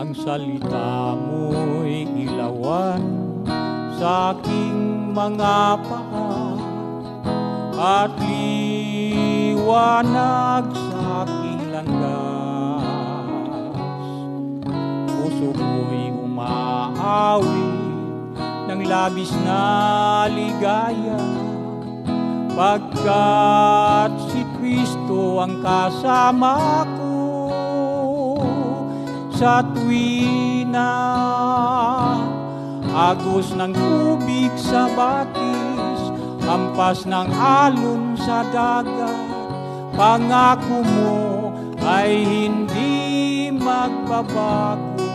Ang salita mo'y ilawan sa aking mga paa at liwanag sa aking landas. Puso ko'y umaawi ng labis na ligaya pagkat si Kristo ang kasama ko sa tuwina. Agos ng tubig sa batis, hampas ng alon sa dagat, pangako mo ay hindi magbabago.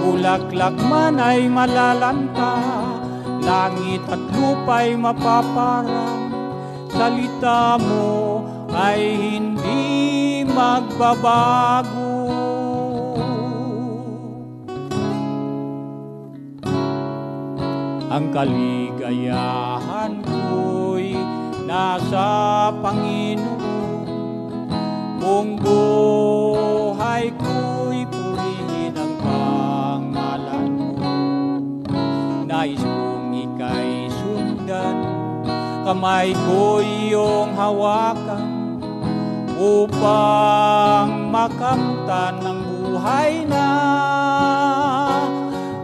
Bulaklak man ay malalanta, langit at lupa'y mapaparang, salita mo ay hindi magbabago. Ang kaligayahan ko'y nasa Panginoon, kung buhay ko'y purihin ang pangalan mo. Nais kong ika'y sundan, kamay ko iyong hawakan, upang makamtan ng buhay na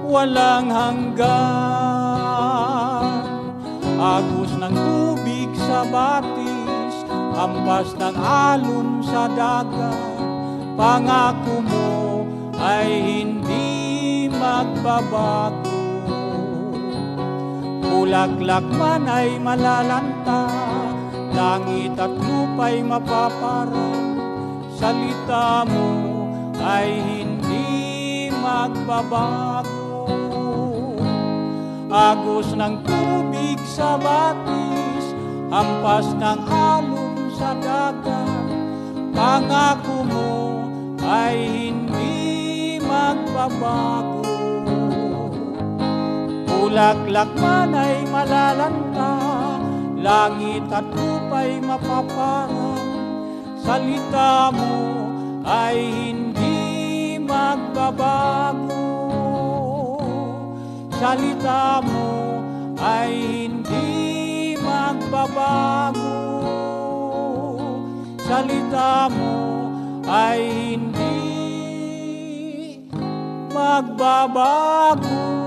walang hanggan. Agos ng tubig sa batis, hampas ng alon sa dagat, pangako mo ay hindi magbabago. Bulaklak man ay malalanta, langit at lupa'y mapaparang, salita mo ay hindi magbabago. Agos ng tubig sa batis, hampas ng alon sa dagat, pangako mo ay hindi magbabago. Bulaklak man ay malalanta, langit at lupa'y mapaparang, salita mo ay hindi magbabago. Salita mo ay hindi magbabago. Salita mo ay hindi magbabago.